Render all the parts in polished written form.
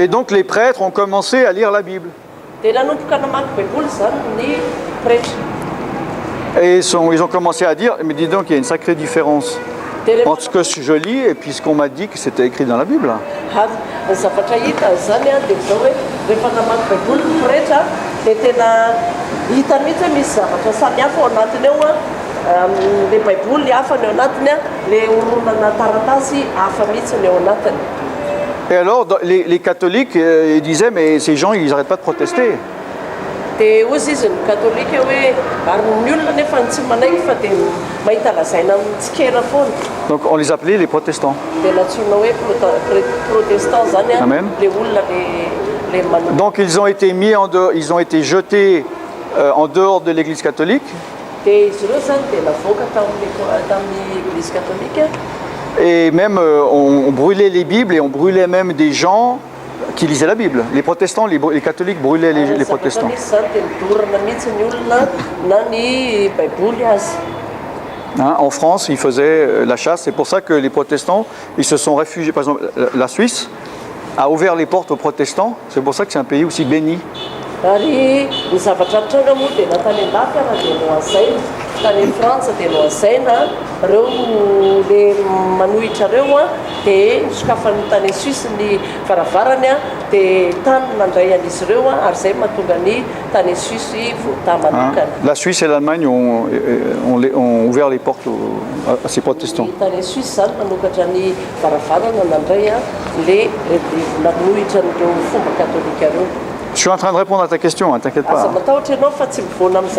Et donc les prêtres ont commencé à lire la Bible. dia nanomboka namaky baiboly zany ny pretra. Et ils ont commencé à dire, mais dis donc, il y a une sacrée différence entre ce que je lis et puis ce qu'on m'a dit que c'était écrit dans la Bible. Ny zavatra hita zany a dia zao hoe rehefa namaky baiboly ny pretra dia tena hita mihitsy hoe misy zavatra samihafa ao anatiny ao a. Le baiboly hafa ny ao anatiny a, le horonana taratasy hafa mihitsy ny ao anatiny. Et alors, les catholiques, ils disaient, mais ces gens, ils n'arrêtent pas de protester. Dia ozy izy ny katolika hoe ary ny olona nefa tsy manaiky fa dia mahita lazaina mitsikera foana. Donc on les appelait les protestants. Dia natsoina hoe protestant zany a. Amen. Le olona le manao. Donc ils ont été mis en dehors, ils ont été jetés en dehors de l'église catholique. Dia izy ireo zany dia navoaka tamin'ny église catholique. Et même on brûlait les Bibles et on brûlait même des gens qui lisaient la Bible. Les protestants, les catholiques brûlaient les protestants. Hein, en France, ils faisaient la chasse. C'est pour ça que les protestants, ils se sont réfugiés. Par exemple, la Suisse a ouvert les portes aux protestants. C'est pour ça que c'est un pays aussi béni. Ary ny zavatra tranga moa dia natany an-dafy raha dia nohazaina tany Frantsa dia nohazaina reo le manohitra reo a dia nisokafany tany Suisse ny varavarany a dia tany nandray an'izy ireo a ary izay mahatonga ny tany Suisse vota manokana. La Suisse et l'Allemagne ont ouvert les portes à ces protestants. Tany Suisse zany manokatra ny varavarana nandray a le nanohitra n'ireo fomba katolika reo. Je suis en train de répondre à ta question, hein, t'inquiète pas.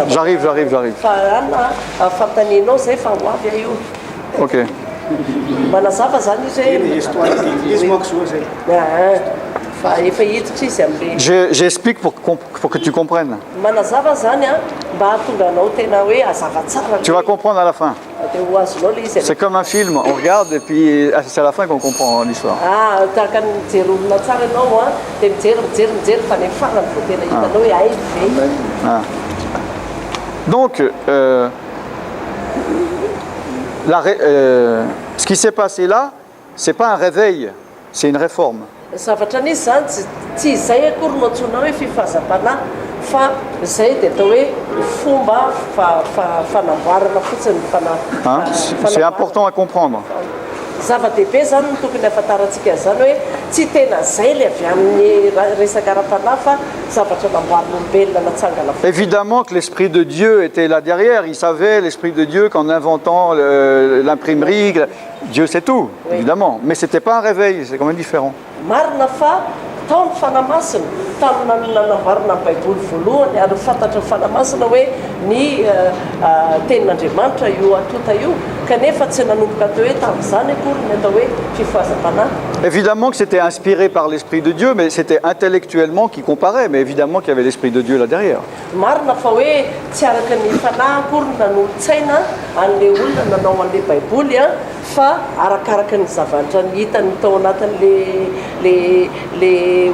J'arrive. Ok. J'explique pour que tu comprennes. Tu vas comprendre à la fin. C'est comme un film, on regarde et puis c'est à la fin qu'on comprend l'histoire. Donc, ce qui s'est passé là, c'est pas un réveil, c'est une réforme. Zavatra nisy zany tsy izay akory no antsoina hoe fifazam-panahy fa izay dia atao hoe fomba fanamboarana fotsiny c'est important à comprendre. Zava-dehibe zany no tokony ahafantarantsika zany hoe tsy tena zay le avy amin'ny resaka ara-panahy fa zavatra namboarin'olombelona natsangana. Évidemment que l'Esprit de Dieu était là derrière. Il savait, l'Esprit de Dieu, qu'en inventant l'imprimerie, Dieu sait tout, oui. Évidemment. Mais ce n'était pas un réveil, c'est quand même différent. Marina fa tamin'ny fanamasina tamin'ny nanamboarana ny baiboly voalohany ary fantatra fanamasina hoe ny tenin'Andriamanitra io atota io kanefa tsy nanomboka teo hoe tamin'izany akory ny atao hoe fifazam-panahy. Évidemment que c'était inspiré par l'Esprit de Dieu, mais c'était intellectuellement qui comparait, mais évidemment qu'il y avait l'Esprit de Dieu là derrière. Marina fa hoe tsy araka ny fanahy akory nanolotsaina an'le olona nanao an'le baiboly a fa arakaraka ny zavatra ny hitany tao anatin'le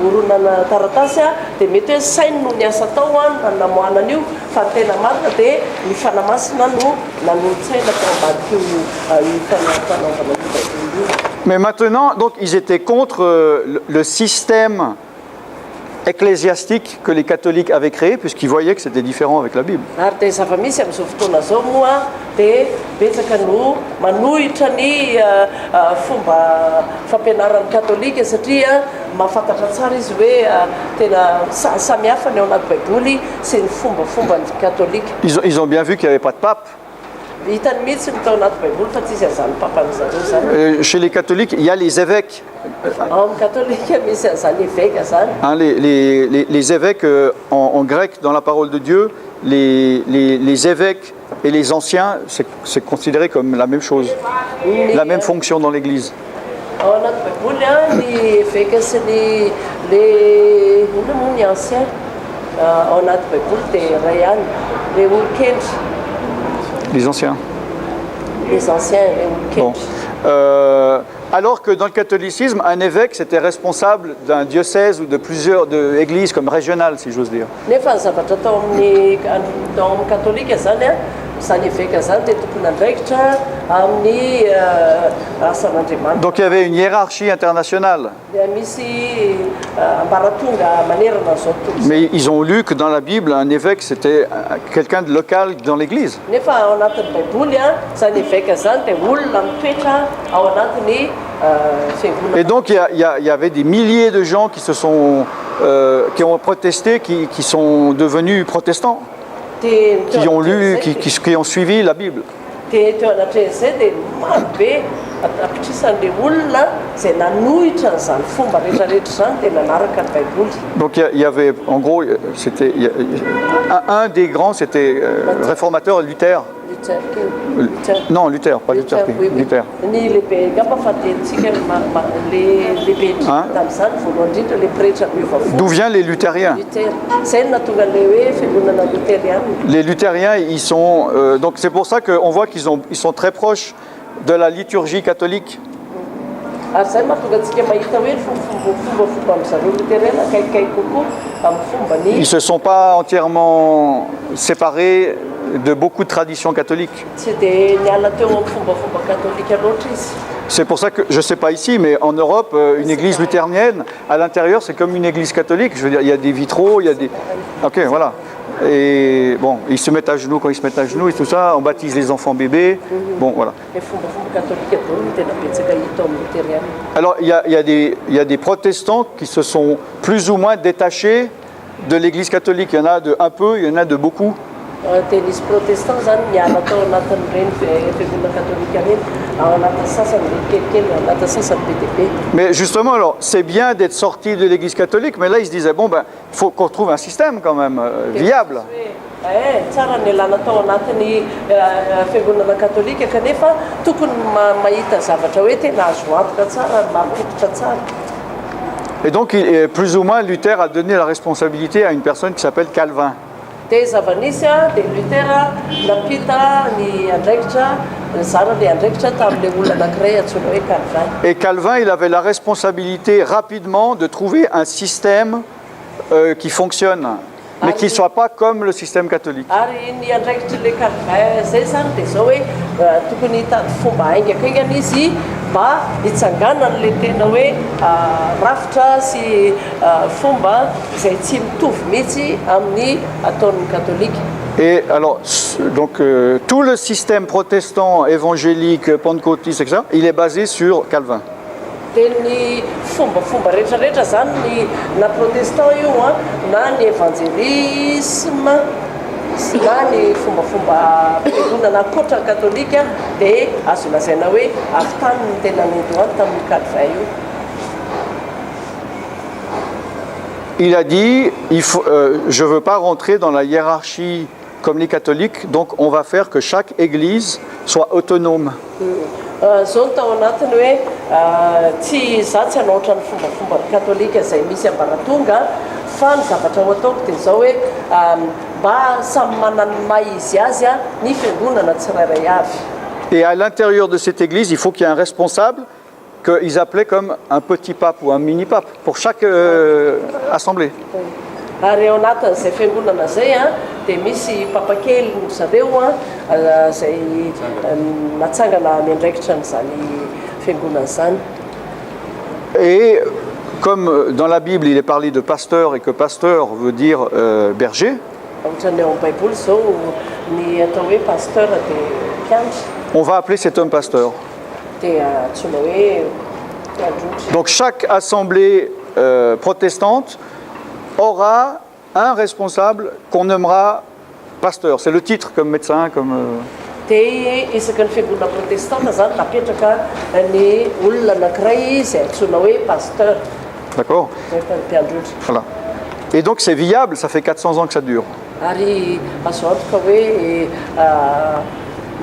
horonana taratasy a dia mety hoe sainy no niasa tao a namoanana io fa tena marina dia ny fanamasina no nanolotsaina tao ambadik'io fanaovana io baiboly io. Mais maintenant, donc, ils étaient contre le système ecclésiastique que les catholiques avaient créé, puisqu'ils voyaient que c'était différent avec la Bible. Ary dia zava-misy amin'izao fotoana zao moa dia betsaka no manohitra ny fomba fampianaran'ny katolika satria mahafantatra tsara izy hoe tena samihafa ny ao anaty baiboly sy ny fombafomba ny katolika. Ils ont bien vu qu'il n'y avait pas de pape. Chez les catholiques, il y a les évêques. Hein, les évêques en grec, dans la parole de Dieu, les évêques et les anciens, c'est considéré comme la même chose, la même fonction dans l'Église. Les anciens. Les anciens, les bon. Alors que dans le catholicisme, un évêque c'était responsable d'un diocèse ou de plusieurs églises comme régionales, si j'ose dire. Izany eveka zany dia tokony andraikitra amin'ny asan'Andriamanitra. Donc il y avait une hiérarchie internationale. Dia misy ambaratonga manerana zao tontolo. Mais ils ont lu que dans la Bible, un évêque, c'était quelqu'un de local dans l'église. Nefa ao anatin'ny baiboly zany eveka zany dia olona mitoetra ao anatin'ny fiangonana. Et donc il y avait des milliers de gens qui qui ont protesté, qui sont devenus protestants, qui ont lu, qui ont suivi la Bible. Dia teo anatrehan'izay dia marobe apitrisan'ilay olona izay nanohitra n'izany fomba rehetrarehetra zany dia nanaraka ny baiboly. Donc il y avait, en gros, c'était un des grands, c'était réformateur Luther. Non, Luther, pas Luther. Luther. Ny lehibe ngamba fadintsika lehibe tamin'izany voalohany indrindra le pretra miovavoa. D'où viennent les luthériens? Zay no natonga le hoe fiangonana luthérienne. Les luthériens, ils sont donc c'est pour ça qu'on voit qu'ils sont très proches de la liturgie catholique. Ary zay mahatonga antsika mahita hoe fomba amin'izareo luthérienne akaikikaiky kokoa amin'ny fombany. Ils ne se sont pas entièrement séparés de beaucoup de traditions catholiques. Tsy dia niala teo amin'ny fomba katolika loatra izy. C'est pour ça que, je ne sais pas ici, mais en Europe, une église luthérienne, à l'intérieur, c'est comme une église catholique. Je veux dire, il y a des vitraux, il y a des... Ok, voilà. Et bon, ils se mettent à genoux quand ils se mettent à genoux et tout ça, on baptise les enfants bébés. Bon, voilà. Alors, il y a des protestants qui se sont plus ou moins détachés de l'église catholique. Il y en a de un peu, il y en a de beaucoup. Dia nisy protestant zany miala tao anatin'ireny fiangonana katolika ireny ao anatin'ny sasany kelikely ao anatin'ny sasany be dia be. Mais justement, alors, c'est bien d'être sorti de l'église catholique, mais là, ils se disaient, bon, ben, il faut qu'on retrouve un système quand même viable. Tsara ny alana tao anatin'ny fiangonana katolika kanefa tokony mahita zavatra hoe tena azo antoka tsara, mampitotra tsara. Et donc, plus ou moins, Luther a donné la responsabilité à une personne qui s'appelle Calvin. Dia zava-nisy dia Luther nampita ny andraikitra zanany andraikitra tamin'ilay olona anankiray antsoina hoe Calvin. Et Calvin, il avait la responsabilité rapidement de trouver un système qui fonctionne, mais qui ne soit pas comme le système catholique. Ary ny andraikitr'ilay Calvin zay zany dia zao hoe tokony hitady fomba aingakaingana izy mba hitsangana n'ilay tena hoe rafitra sy fomba izay tsy mitovy mihitsy amin'ny ataon'ny katolika. Et alors, donc, tout le système protestant, évangélique, pentecôtiste, etc., il est basé sur Calvin. Dia ny fomba rehetrarehetra zany na protestant io na ny évangélisme na ny fomba fiangonana ankoatra katolika dia azo lazaina hoe avy tany ny tena nendoany tamin'ny Calvin io. Il a dit, je ne veux pas rentrer dans la hiérarchie comme les catholiques, donc on va faire que chaque église soit autonome. Zao no tao anatiny hoe tsy za tsy hanaotra ny fomba katolika izay misy ambaratonga fa ny zavatra ho ataoko dia zao hoe mba samy manana ny maha izy azy ny fiangonana tsirairay avy. Et à l'intérieur de cette église, il faut qu'il y ait un responsable qu'ils appelaient comme un petit pape ou un mini-pape pour chaque assemblée. Ary ao anatin'izay fiangonana zay dia misy papakely zareo izay natsangana miandraikitra n'izany fiangonana zany. Et comme dans la Bible, il est parlé de pasteur et que pasteur veut dire berger, Ohatrany ao amin'ny baiboly zao ny atao hoe pasteur dia mpiandry on va appeler cet homme pasteur. dia antsoina hoe mpiandrotra. Donc chaque assemblée protestante aura un responsable qu'on nommera pasteur. C'est le titre comme médecin, comme... Dia isaky ny fiangonana protestanta zany napetraka ny olona anankiray izay antsoina hoe pasteur. D'accord? Mpiandrotra. Voilà. Et donc c'est viable, ça fait 400 ans que ça dure. Ary azo antoka hoe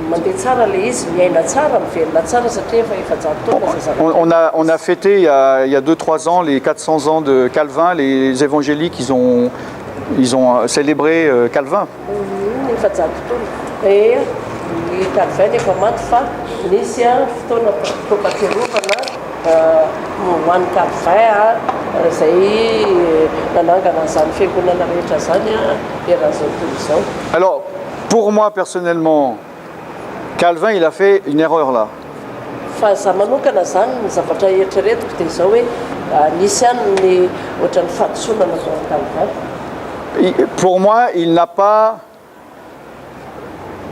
mandeha tsara le izy, miaina tsara, mivelona tsara satria efa efajato taona zay zavatra. On a fêté il y a 2-3 ans les 400 ans de Calvin. Les évangéliques, ils ont célébré Calvin. Efajato taona. Ny Calvin efa maty fa nisy fotoana tompatsiarovana ho an'ny Calvin izay nanangana zany fiangonana rehetra zany eran'izao tontolo izao. Alors, Pour moi, personnellement, Calvin, il a fait une erreur là. fa za manokana zany ny zavatra eritreretiko dia izao hoe nisy any ny ohatran'ny fahadisoana Calvin. Pour moi, il n'a pas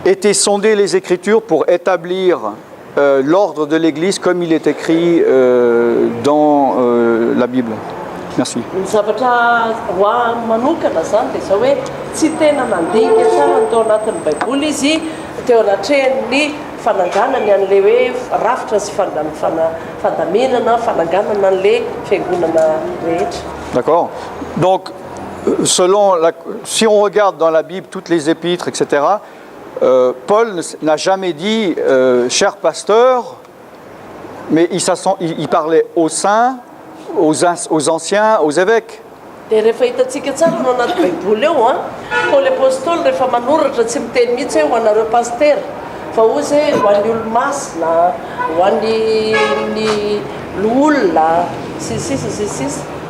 été sonder les Écritures pour établir l'ordre de l'Église comme il est écrit dans la Bible. Merci. Ny zavatra ho ahy manokana zany dia izao hoe tsy tena nandinika tsara tao anatin'ny baiboly izy teo anatrehany fananganany an'ilay hoe rafitra sy fandaminana fananganana an'ilay fiangonana rehetra. D'accord. Donc, si on regarde dans la Bible toutes les épîtres, etc., Paul n'a jamais dit cher pasteur, mais il parlait aux saints, aux anciens, aux évêques. Dia rehefa hitantsika tsara no anaty baiboly eo Paoly apôstôly rehefa manoratra tsy miteny mihitsy hoe ho anareo paster fa ozy hoe ho an'ny olo-masina ho an'ny olona sisisy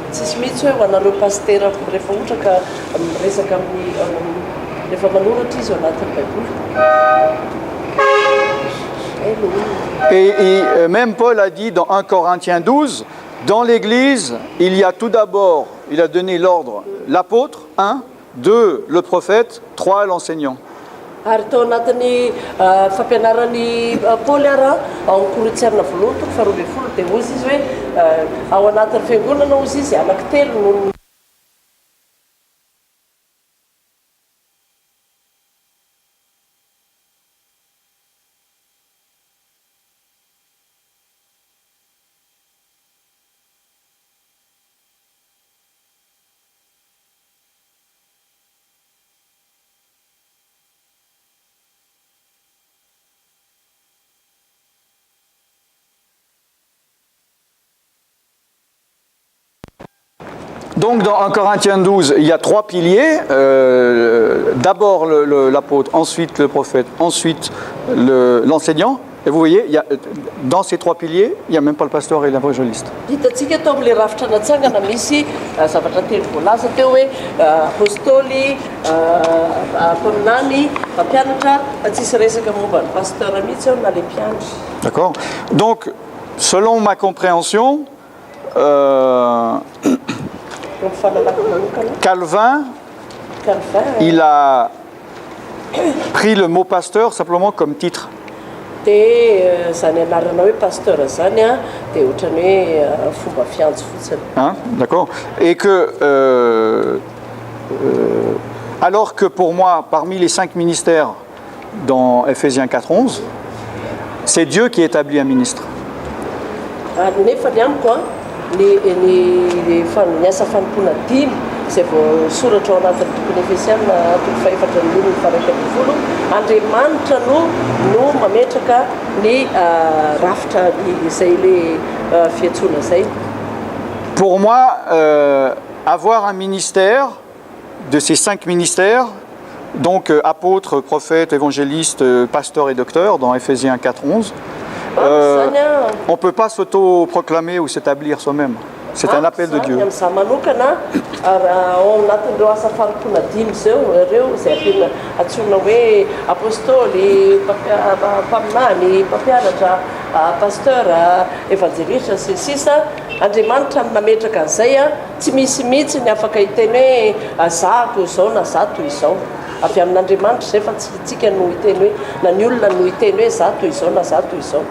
tsisy mihitsy hoe ho anareo paster rehefa ohatra ka miresaka rehefa manoratra izy eo anatin'ny baiboly. Et même Paul a dit dans 1 Corinthiens 12, dans l'Église, il y a tout d'abord, il a donné l'ordre, l'apôtre, 1, 2, le prophète, 3, l'enseignant. Ary tao anatin'ny fampianaran'ny Paoly ara ao Korintsiana voalohany toko faharoa ambin'ny folo dia ozy izy hoe ao anatin'ny fiangonana ozy izy anankitelo no Donc dans 1 Corinthiens 12, il y a 3 piliers. D'abord l'apôtre, ensuite le prophète, ensuite l'enseignant. Et vous voyez, dans ces 3 piliers, il n'y a même pas le pasteur et l'évangéliste. Hitantsika tao amin'ilay rafitra natsangana misy zavatra telo voalaza teo hoe apôstôly, mpaminany, mpampianatra, tsisy resaka momba ny pasteur mihitsy eo na le mpianatra. D'accord. Donc, selon ma compréhension, Calvin, il a pris le mot pasteur simplement comme titre. Hein, d'accord. Et que, alors que pour moi, parmi les 5 ministères dans Ephésiens 4:11, c'est Dieu qui établit un ministre. Ny niasa fanompoana dimy izay voasoratra ao anatin'ny tokony Efesiana toko faefatra ny faraika ambin'ny folo Andriamanitra no mametraka ny rafitra izay le fiantsoana zay. Pour moi, avoir un ministère de ces 5 ministères, donc apôtre, prophète, évangéliste, pasteur et docteur dans Ephésiens 4:11, on ne peut pas s'auto-proclamer ou s'établir soi-même. C'est un appel de Dieu.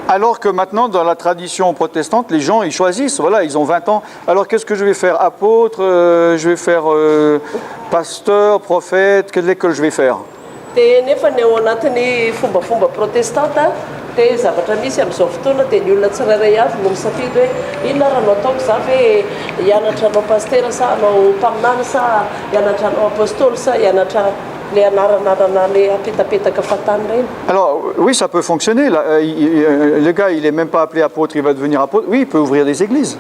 Alors que maintenant, dans la tradition protestante, les gens, ils choisissent, voilà, ils ont 20 ans. Alors qu'est-ce que je vais faire? Apôtre, je vais faire pasteur, prophète, quelle école je vais faire? Dia zavatra misy amin'izao fotoana dia ny olona tsirairay avy no misafidy hoe inona raha no ataoko za ve hianatra hanao pastera sa hanao mpaminany sa hianatra hanao apôstôly sa hianatra le anaranarana le apetapetaka fatany reny. Alors oui, ça peut fonctionner. Là, le gars, il n'est même pas appelé apôtre, il va devenir apôtre. Oui, il peut ouvrir des églises.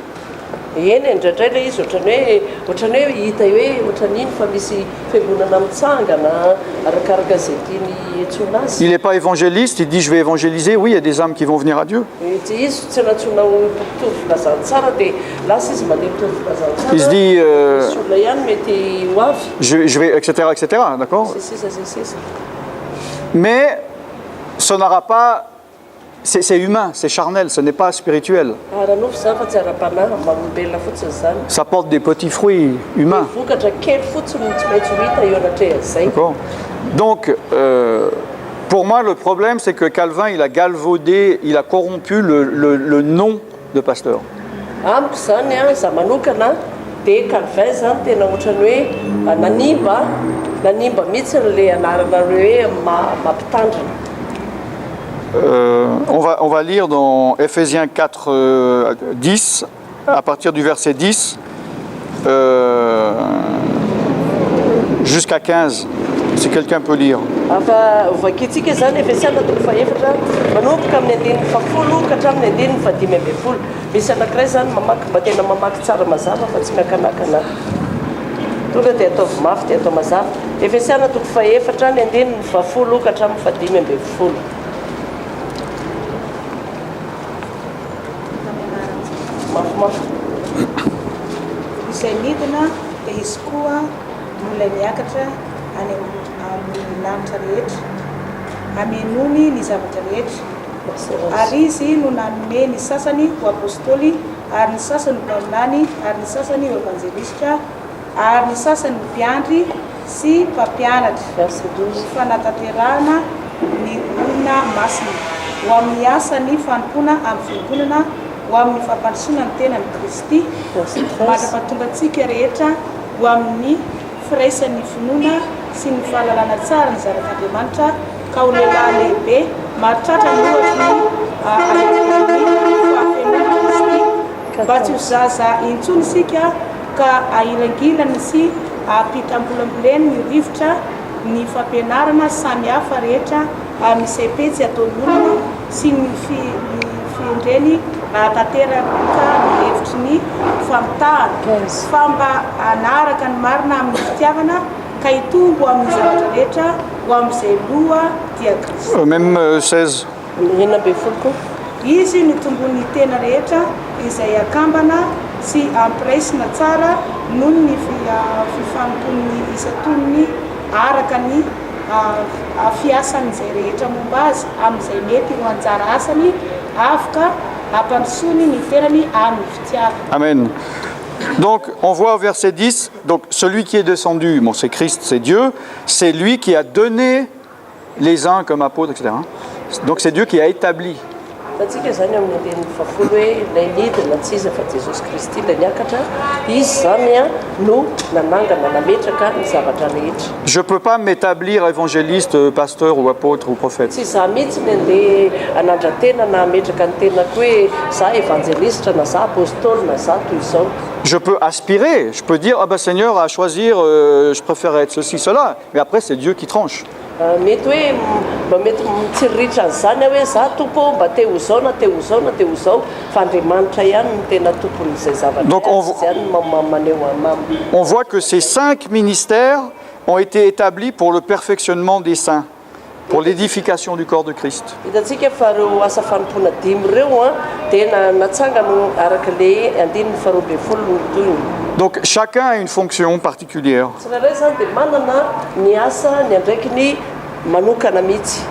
Eny indraindray le izy ohatrany hoe hita hoe ohatran'iny fa misy fiangonana mitsangana arakaraka izay tiany iantsoana azy. Il n'est pas évangéliste, il dit je vais évangéliser. Oui, il y a des âmes qui vont venir à Dieu. Izy tsy natsoina mpitovy filazantsara dia lasa izy mandeha mpitovy filazantsara. Il se dit olona ihany mety ho avy. je vais, etc., etc., d'accord? Mais ce n'aura pas... C'est humain, c'est charnel, ce n'est pas spirituel. Aranofo zany fa tsy ara-panahy magnolobelona fotsiny zany. Ça porte des petits fruits humains. Vokatra kely fotsiny tsy maintsy ho hita eo anatrehan'izay. D'accord. Donc, pour moi, le problème, c'est que Calvin, il a galvaudé, il a corrompu le nom de pasteur. Amiko zany a, za manokana, dia Calvin zany tena ohatran'ny hoe nanimba mihitsy le anarana hoe mampitandrina. On va lire dans Ephésiens 4, 10, à partir du verset 10 jusqu'à 15, si quelqu'un peut lire. Afa vakitsika zany Efesiana toko faefatra manomboka amin'ny andininy fafolo ka hatramin'ny andininy fadimy ambin'ny folo. Misy anankiray zany mamaky mba tena mamaky tsara mazava fa tsy miakanakana. Tonga dia ataovy mafy dia atao mazava. Efesiana toko faefatra ny andininy fafolo ka hatramin'ny fadimy ambin'ny folo. Mafimafy. Izay midina dia izy koa mbola miakatra any amin'ny lanitra rehetra, hamenony ny zavatra rehetra. Ary izy no nanome ny sasany ho apôstôly, ary ny sasany ho mpaminany, ary ny sasany ho evanjelistra, ary ny sasany ho mpiandry sy mpampianatra, ny fanatanterahana ny olona masina, ho amin'ny asany fanompoana amin'ny fiangonana, ho amin'ny fampandrosoana ny tenany Kristy, mahatongatsika rehetra ho amin'ny firaisan'ny finoana sy ny fahalalana tsara ny zanak'Andriamanitra ka ho lehilahy lehibe mahatratra ny ohatry fahafianana Kristy mba tsy ho zaza intsony isika ka ahilangilany sy ampitrambolamboleny ny rivotra ny fampianarana samy hafa rehetra amin'ny sepetsy ataon'olona sy ny fiendreny tanteraka ny hevitry ny famitahana fa mba anaraka ny marina amin'ny fitiavana ka hitombo amin'ny zavatra rehetra ho amin'izay loha dia Kristy. Même 16. Enina ambin'ny folo koa. Izy ny tombony tena rehetra izay akambana sy ampiraisina tsara noho ny fifanton'ny isantoniny araka ny fiasan'izay rehetra momba azy amin'izay mety ho anjara asany afaka hampandrosoany ny tenany amin'ny fitiavana. Amen. Donc, on voit au verset 10, donc celui qui est descendu, bon, c'est Christ, c'est Dieu, c'est lui qui a donné les uns comme apôtres, etc. Donc, c'est Dieu qui a établi. Tatsika zany amin'ny andininy fafolo hoe ilay nidina tsy izy fa Jesosy Kristy ilay niakatra, izy zany a no nanangana nametraka ny zavatra rehetra. Je ne peux pas m'établir évangéliste, pasteur ou apôtre ou prophète. Tsy za mihitsy ny andeha anandra-tena na hametraka ny tenako hoe za évangéliste na za apôstôly na za toy izao. Je peux aspirer, je peux dire, ah ben Seigneur, à choisir, je préfère être ceci, cela, mais après c'est Dieu qui tranche. Mety hoe mba mety mitsiriritra an'izany hoe za tompo mba te ho zao na te ho zao na te ho zao fa Andriamanitra ihany no tena tompon'izay zavatra ihany maneho amamy. On voit que ces 5 ministères ont été établis pour le perfectionnement des saints, pour l'édification du corps de Christ. Hitantsika fa reo asa fanompoana dimy reo a dia natsangano araka le andininy faharoa ambin'ny folo no toyny. Donc chacun a une fonction particulière. Tsirairay zany dia manana ny asa ny andraikiny manokana mihitsy.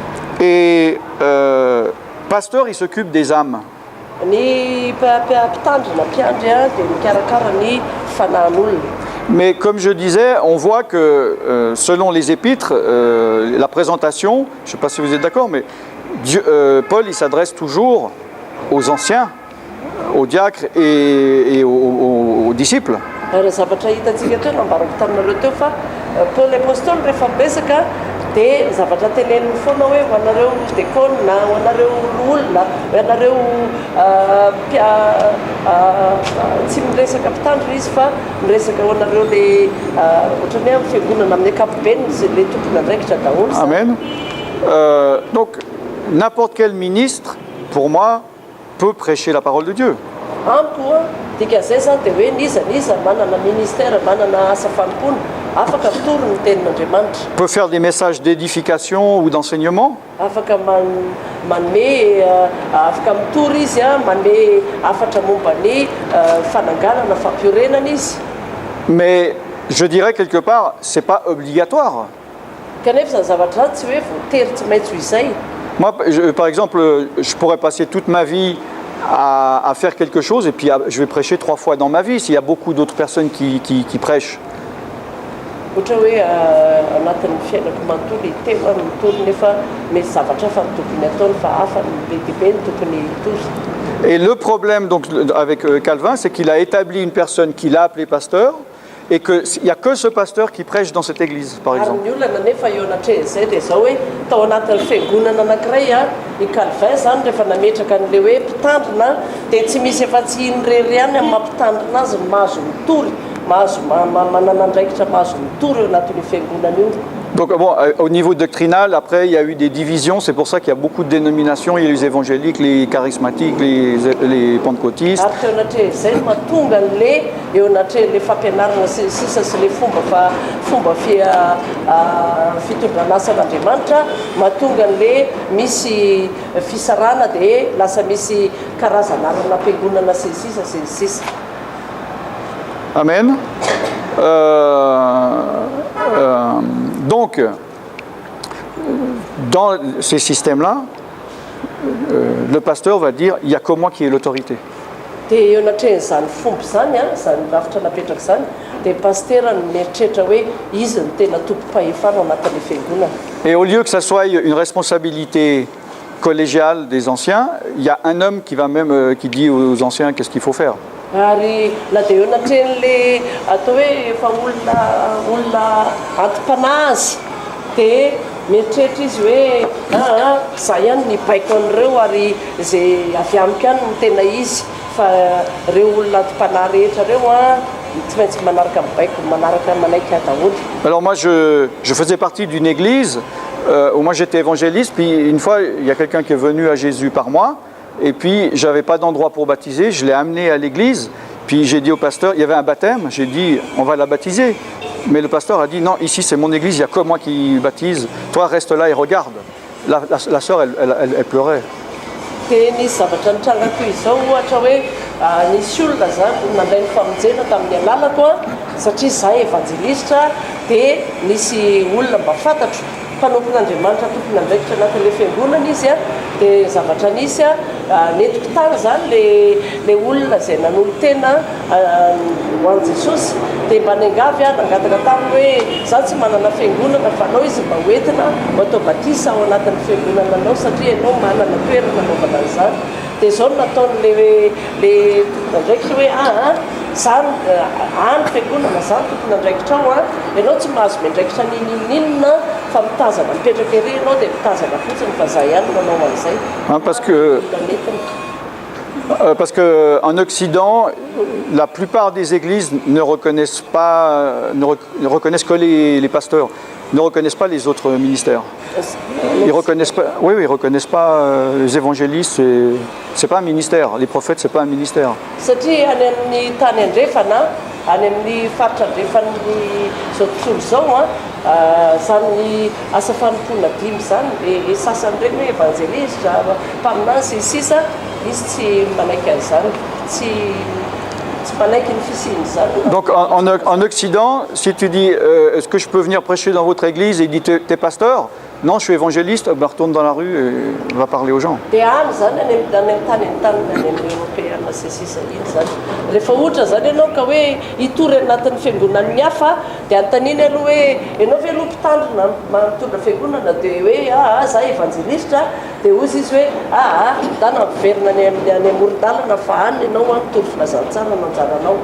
Et pasteur, il s'occupe des âmes. Ny mpitandrina mpiandry a dia mikarakara ny fanahin'olona. Mais comme je disais, on voit que selon les épîtres, la présentation, je ne sais pas si vous êtes d'accord, mais Paul il s'adresse toujours aux anciens, aux diacres et aux disciples. Raha zavatra hitantsika teo nambarako taminareo teo fa Paul apôstôly rehefa besaka dia zavatra teneniny foana hoe ho anareo dekôna na ho anareo olona ho anareo tsy miresaka mpitandro izy fa miresaka ho anareo le ohatrany hoe fiangonana amin'ny ankapobeny le tompony andraikitra daholo. Amen. Donc n'importe quel ministre, pour moi, peut prêcher la parole de Dieu. Amiko a dikan'izay zany dia hoe niza manana ministère manana asa fanompoana afaka mitoro ny tenin'Andriamanitra. Peut faire des messages d'édification ou d'enseignement. Afaka manome afaka mitory izy a manome afatra momba ny fananganana fampiorenana izy. Mais je dirais quelque part, c'est pas obligatoire. kanefa zany zavatra zany tsy hoe voatery tsy maintsy ho izay. Moi, par exemple, je pourrais passer toute ma vie à faire quelque chose et puis je vais prêcher 3 fois dans ma vie s'il y a beaucoup d'autres personnes qui prêchent. Ohatra hoe anatin'ny fiainako manontolo iteo a mitolo nefa misy zavatra hafa ny tokony ataony fa hafa ny lehibe ny tokony tozy. Et le problème donc, avec Calvin, c'est qu'il a établi une personne qu'il a appelée pasteur et qu'il n'y a que ce pasteur qui prêche dans cette église, par Ary exemple. ny olona nefa eo anatrehizay dia zao hoe tao anatin'ny fiangonana anankiray a i Calvin zany rehefa nametraka an'le hoe mpitandrina dia tsy misy efa tsy inorery ihany amin'ny mampitandrina azy ny mahazo mitory mahazo manana andraikitra mahazo mitory eo anatin'ny fiangonana io. Donc bon, au niveau doctrinal, après, il y a eu des divisions. C'est pour ça qu'il y a beaucoup de dénominations. Il y a les évangéliques, les charismatiques, les pentecôtistes. Ary teo anatrehizay mahatonga an'le eo anatrehan'le fampianarana sisa sy le fomba fitondrana asan'Andriamanitra mahatonga an'le misy fisarana dia lasa misy karazanarana ampiangonana sisa. Amen. Donc, dans ces systèmes-là, le pasteur va dire, il n'y a que moi qui ai l'autorité. Dia eo anatrehan'izany fomba zany a zany rafitra napetraka zany dia pastera no mieritreritra hoe izy ny tena tompo-pahefana anatin'ny fiangonana. Et au lieu que ça soit une responsabilité collégiale des anciens, il y a un homme qui va même qui dit aux anciens qu'est-ce qu'il faut faire. Ary na dia eo anatrehan'le atao hoe efa olona antom-panahy azy dia mieritreritra izy hoe za ihany ny baiko an'ireo ary izay avy amiko ihany no tena izy fa ireo olona antom-panahy rehetra ireo tsy maintsy manaraka mibaiko manaraka manaiky daholo. Alors moi je faisais partie d'une église où moi j'étais évangéliste, puis une fois il y a quelqu'un qui est venu à Jésus par moi. Et puis, je n'avais pas d'endroit pour baptiser, je l'ai amené à l'église. Puis j'ai dit au pasteur, il y avait un baptême, j'ai dit, on va la baptiser. Mais le pasteur a dit, non, ici c'est mon église, il n'y a que moi qui baptise. Toi, reste là et regarde. La sœur, elle pleurait. Dia nisy zavatra nitrangako izao ohatra hoe nisy olona zany nandray ny famonjena tamin'ny alalako a satria za evanjelista dia nisy olona mba fantatro mpanompon'Andriamanitra tompony andraikitra anatin'le fiangonana izy a dia zavatra nisy a netiko tany zany le olona izay nanolo tena ho an'i Jesosy dia mba nengavy a nangataka taminy hoe za tsy manana fiangonana fa anao izy mba hoentina atao batisa ao anatin'ny fiangonana anao satria ianao manana toerana anaovana an'izany. Dia zao no nataony le tompony andraikitra hoe zany any fiangonana zany tompony andraikitra ao a ianao tsy mahazo miandraikitra ninona fa mitazana mipetraka ery ianao dia mitazana fotsiny fa za ihany manao an'izay. Parce qu'en Occident, la plupart des églises ne reconnaissent que les pasteurs, ne reconnaissent pas les autres ministères. Ils reconnaissent pas, ils reconnaissent pas les évangélistes, c'est pas un ministère. Les prophètes, c'est pas un ministère. Satria any amin'ny tany andrefana any amin'ny faritra andrefan'ny zao tontolo zao zany asa fanompoana dimy zany le sasany reny hoe évangéliste mpaminany sisa izy tsy manaiky an'izany tsy manaiky ny fisiany zany. Donc en Occident, si tu dis est-ce que je peux venir prêcher dans votre église et il dit t'es pasteur? Non, je suis évangéliste, ben, retourne dans la rue et va parler aux gens. Dia any zany any amin'ny tany any amin'ny européenne sy sisa iny zany rehefa ohatra zany ianao ka hoe hitory anatin'ny fiangonana ny hafa dia antaniny aloha hoe ianao ve aloha mpitandrina mitondra fiangonana dia hoe za évangéliste dia ozy izy hoe da nampiverina any amoron-dalana fa any ianao mitory filazantsara nanjaranao.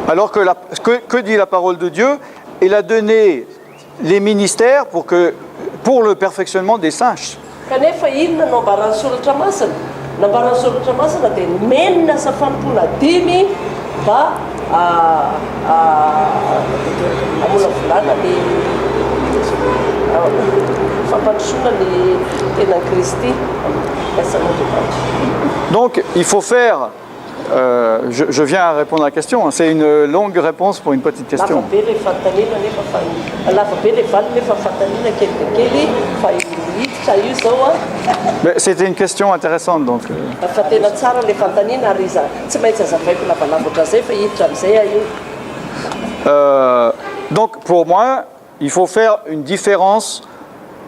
Alors que dit la parole de Dieu? Il a donné les ministères pour le perfectionnement des saints. Kanefa inona no ambaran'ny soratra masina? Nambaran'ny soratra masina dia menina asa fanompoana dimy mba amolavolana ny fampandrosoana ny tenan'i Kristy asan'Andriamanitra. Donc il faut faire. Je viens à répondre à la question. C'est une longue réponse pour une petite question. Mais c'était une question intéressante donc. Donc pour moi, il faut faire une différence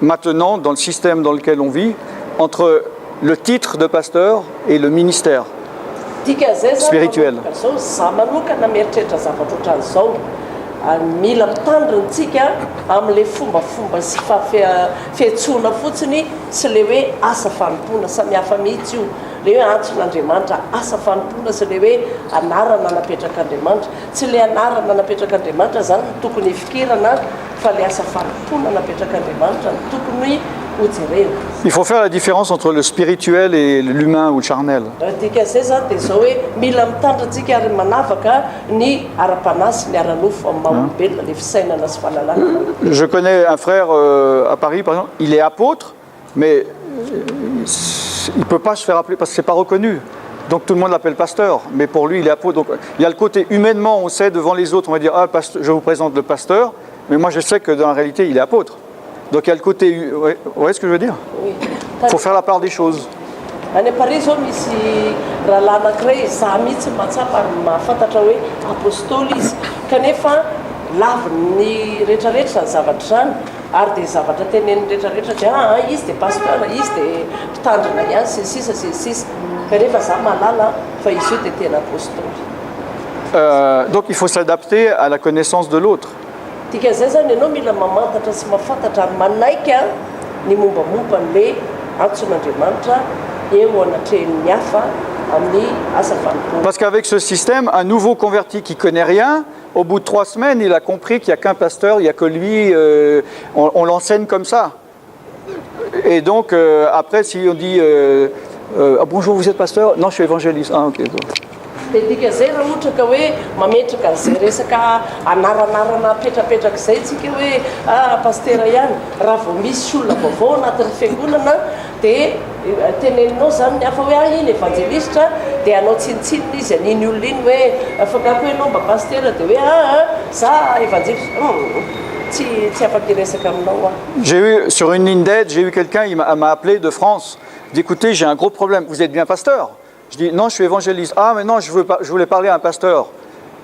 maintenant, dans le système dans lequel on vit, entre le titre de pasteur et le ministère spirituel. Za manokana mieritreritra zavatra ohatran'izao mila mitandrintsika amin'ilay fombafomba sy fiantsoana fotsiny sy le hoe asa fanompoana samihafa mihitsy io le hoe antson'Andriamanitra asa fanompoana sy le hoe anarana napetraka Andriamanitra tsy le anarana napetraka Andriamanitra zany no tokony hifikirana fa le asa fanompoana napetraka Andriamanitra no tokony hojerena. Il faut faire la différence entre le spirituel et l'humain ou le charnel. Dikazay zany dia zao hoe mila mitandrintsika ary manavaka ny ara-panahy sy ny ara-nofo amin'ny maha-olombelona le fisainana sy fahalalana. Je connais un frère à Paris, par exemple, il est apôtre, mais il ne peut pas se faire appeler parce que ce n'est pas reconnu. Donc tout le monde l'appelle pasteur, mais pour lui il est apôtre. Donc il y a le côté humainement, on sait devant les autres, on va dire ah, je vous présente le pasteur, mais moi je sais que dans la réalité il est apôtre. Donc il y a le côté, vous voyez ce que je veux dire? Il faut faire la part des choses. Any Paris zao misy rahalahy anankiray za mihitsy mahatsapa ary mahafantatra hoe apôstôly izy kanefa laviny rehetrarehetra ny zavatra zany ary dia zavatra teneny rehetrarehetra dia izy dia pasteur izy dia mpitandrina ihany sisisa sisisa kanefa za mahalala fa izy io dia tena apôstôly. Donc il faut s'adapter à la connaissance de l'autre. Dikan'izay zany ianao mila mamantatra sy mahafantatra ary manaiky ny mombamomba n'le antson'Andriamanitra eo anatrehan'ny hafa amin'ny asa fanompoana. Parce qu'avec ce système, un nouveau converti qui ne connaît rien, au bout de 3 semaines, il a compris qu'il n'y a qu'un pasteur, il n'y a que lui, on l'enseigne comme ça. Et donc, après, si on dit bonjour, vous êtes pasteur? Non, je suis évangéliste. Ah, ok. Dia dikazay raha ohatra ka hoe mametraka an'izay resaka anaranarana petrapetraka izay tsika hoe pastera ihany raha vao misy olona vaovao anatin'ny fiangonana dia teneninao zany ny hafa hoe iny evangelista dia anao tsinitsinina izy aniny olona iny hoe afakako hoe anao mba pastera dia hoe za evangelista tsy afaka hiresaka aminao. J'ai eu sur une ligne d'aide, j'ai eu quelqu'un, il m'a appelé de France, dit écoutez, j'ai un gros problème, vous êtes bien pasteur? Je dis non, je suis évangéliste. Ah, mais non, je voulais parler à un pasteur.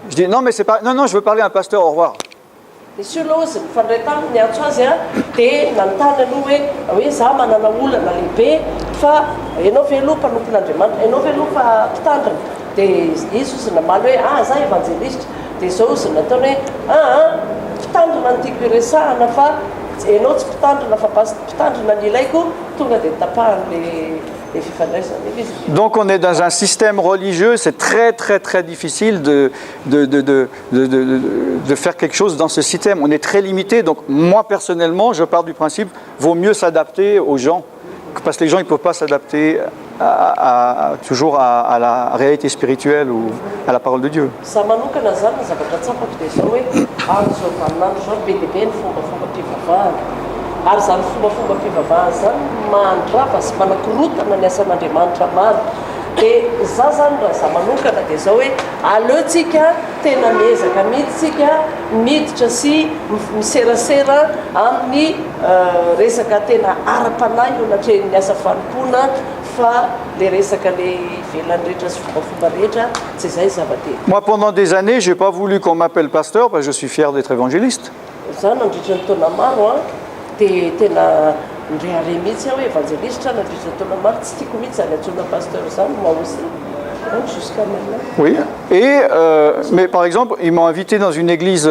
Je dis non, mais c'est pas. Non, je veux parler à un pasteur. Au revoir. Izy io aloha izy mifandray taminy antso azy dia nanontany aloha hoe za manana olana lehibe fa ianao ve aloha mpanompon'Andriamanitra ianao ve aloha mpitandrina dia izy izy namaly hoe za evangelista dia zao izy nataony hoe mpitandrina no tiako iresahana fa ianao tsy mpitandrina fa mpitandrina ny ilaiko tonga dia tapahan'le. Donc on est dans un système religieux, c'est très très très difficile de faire quelque chose dans ce système. On est très limité, donc moi personnellement, je pars du principe, vaut mieux s'adapter aux gens, parce que les gens ils ne peuvent pas s'adapter toujours à la réalité spirituelle ou à la parole de Dieu. Ary zany fombafomba-pivavahana zany mandrava sy manakorotana ny asan'Andriamanitra maro dia za zany raha za manokana dia zao hoe aleotsika tena miezaka mihitsitsika miditra sy miserasera amin'ny resaka tena ara-panahy eo anatrehan'ny asa fanompoana fa le resaka le ivelany rehetra sy fombafomba rehetra tsy izay zava-dehibe. Moi pendant des années j'ai pas voulu qu'on m'appelle pasteur parce que je suis fier d'être évangéliste. Za nandritra ny taona maro dia tena ndrehare mihitsy hoe évangéliste nandritra taona maro tsy tiako mihitsy zany antsona pasteur zany moi aussi jusqu'à maintenant. Oui, mais par exemple ils m'ont invité dans une église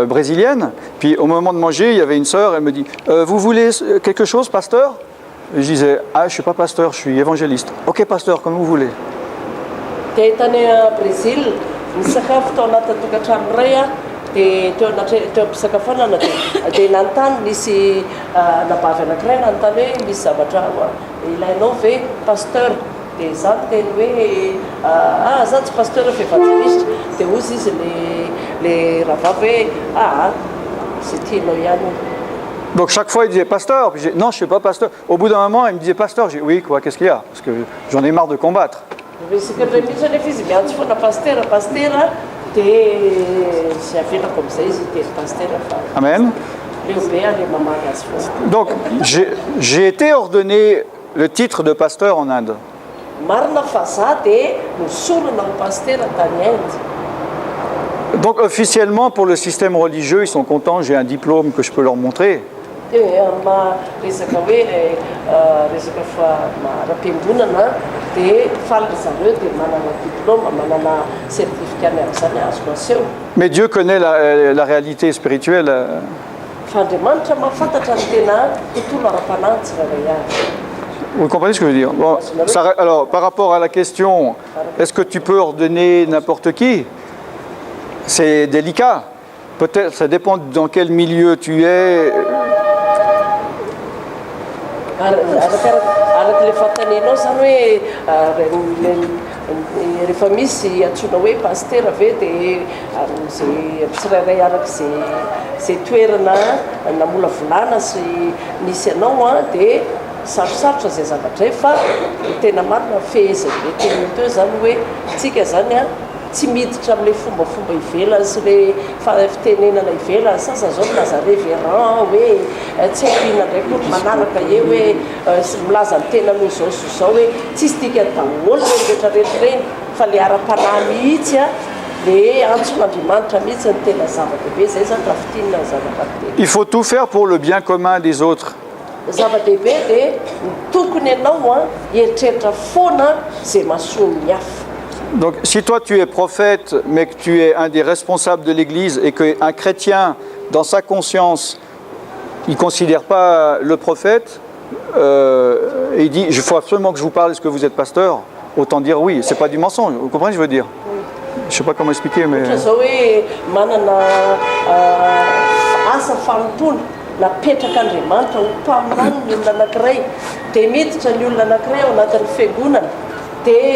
brésilienne, puis au moment de manger il y avait une sœur, elle me dit vous voulez quelque chose pasteur? Et je disais je suis pas pasteur, je suis évangéliste. Ok pasteur, comme vous voulez. Dia tany Brésil nisakafo tao anaty tokantrano iray dia teo am-pisakafoanana dia nanontany nisy nabavy anankiray nanontany hoe misy zavatra ilainao ve pasteur dia za teny hoe za tsy pasteur fa évangéliste dia ozy izy le ravavy hoe c'est tianao ihany. Donc chaque fois il disait pasteur, puis je disais non je ne suis pas pasteur. Au bout d'un moment il me disait pasteur, je dis oui quoi, qu'est-ce qu'il y a? Parce que j'en ai marre de combattre. Amen. Donc j'ai été ordonné le titre de pasteur en Inde. Donc officiellement pour le système religieux, ils sont contents, j'ai un diplôme que je peux leur montrer. resaka hoe resaka fa maram-piangonana dia faly zareo dia manana diplôme manana certificat miaraka zany azoko aseho. Mais Dieu connaît la réalité spirituelle. Fa Andriamanitra mahafantatra ny tena tontolo ara-panahy tsirairay avy. Vous comprenez ce que je veux dire? Bon, alors, par rapport à la question, est-ce que tu peux ordonner n'importe qui? C'est délicat. Peut-être, ça dépend dans quel milieu tu es. Araka le fataninao zany hoe rehefa misy antsoina hoe paster ave dia zay tsirairay araka zay toerana namola volana sy nisy anao a dia sarosarotra zay zavatra e fa tena marina fehezany le teny teo zany hoe tsika zany a tsy miditra amin'le fombafomba ivelany sy le fitenenana ivelany sasa zao milaza révérend hoe tsy hainona ndraiky olo manaraka e hoe milaza ny tena noho izao sy izao hoe tsisy tika daholo reny rehetrarehetra reny fa le ara-panahy mihitsy a le antson'Andriamanitra mihitsy ny tena zava-dehibe zay zany raha fitinina ny zava-dehibe. Il faut tout faire pour le bien commun des autres. Zava-dehibe dia tokony ianao a hieritreritra foana zay mahasoa ny hafa. Donc, si toi tu es prophète, mais que tu es un des responsables de l'Église et qu'un chrétien, dans sa conscience, il ne considère pas le prophète, et il dit il faut absolument que je vous parle, est-ce que vous êtes pasteur? Autant dire oui, c'est pas du mensonge, vous comprenez ce que je veux dire? Je ne sais pas comment expliquer, mais. Napetraka Andriamanitra ho mpaminany ny olona anankiray dia miditra ny olona anankiray ao anatin'ny fiangonana dia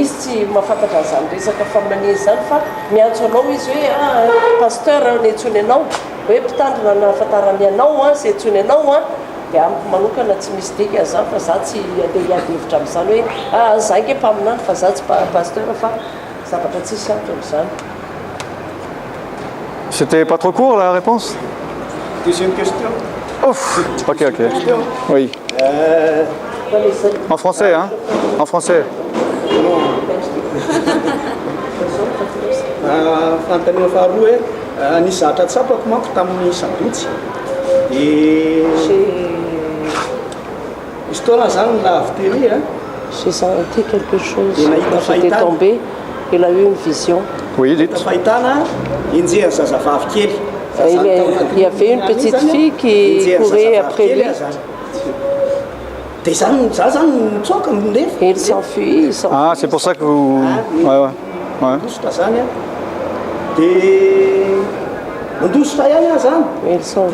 izy tsy mahafantatra an'izany resaka faminaniana izany fa miantso anao izy hoe pasteur ny antsony anao hoe mpitandrina ny ahafantarany anao a sy antsony anao a dia amiko manokana tsy misy dika zany fa za tsy andeha hiady hevitra amin'izany hoe za nge mpaminany fa za tsy pasteur fa zavatra tsisy antso amin'izany. C'était pas trop court la réponse? Deuxième question. Ouf. Ok. Oui. En français, hein? En français. Fanontaniana faharoa hoe nisy zavatra tsapako manko tamin'ny sabotsy dia misy taona zany lavy télé. J'ai senti quelque chose quand j'étais tombée. Il a eu une vision. Oui, dites. Fahitana injery zazavavy kely. Il y avait une petite fille qui courait après lui. Et il s'enfuit. Ah, c'est pour ça que vous... Ouais. Ils sont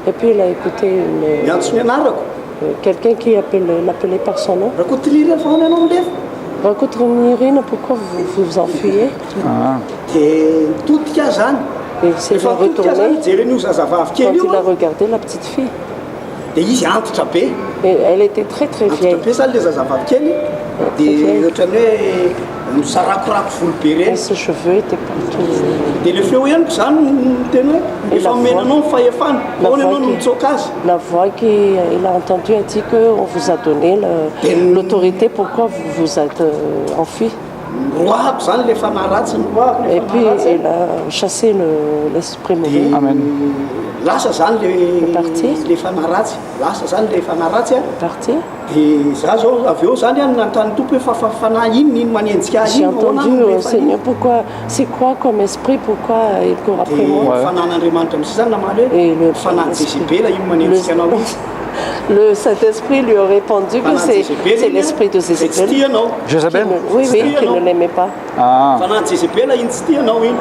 et puis il a écouté quelqu'un qui l'appelait par son nom. Raconte-moi, pourquoi vous vous enfuyez? Et il s'est retourné quand il a regardé la petite fille. Et elle était très vieille. Et ses cheveux étaient partout. Et la voix qu'il a entendue a dit qu'on vous a donné l'autorité, pourquoi vous vous êtes enfui. Et puis il a chassé l'esprit mauvais. Amen. Lasa zany le fanaratsy parti. Dia za zao avy eo zany nanontany tompo hoe fanahy iny manenjika azy. J'ai entendu Seigneur, pourquoi, c'est quoi comme esprit, pourquoi il court après moi? Fanan'Andriamanitra misy zany namaly hoe fanahy Jézébel iny manenjika anao. Le Saint-Esprit lui aurait répondu que c'est l'esprit de Jézébel. Jézabel? Oui, qu'il ne l'aimait pas. Fanahy Jézébel iny tsy tianao iny.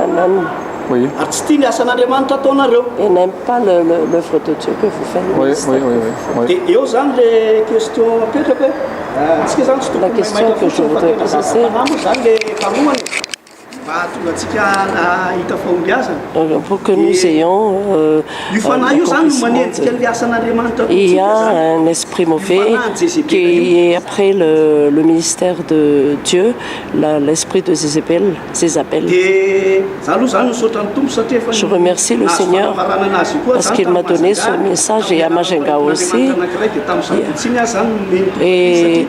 Oui. Ary tsy tia ny asan'Andriamanitra ataonareo. Il n'aime pas l'œuvre de Dieu que vous faites. Oui. Dia eo zany le question apetraka hoe tsika zany tsy la question que je voudrais poser, zany le famohany mba tonga atsika hita fahombiazana. Pour que nous ayons il y a un esprit mauvais qui est après le ministère de Dieu, l'esprit de Jézabel. Je remercie le Seigneur parce qu'il m'a donné ce message et à Majenga aussi. Et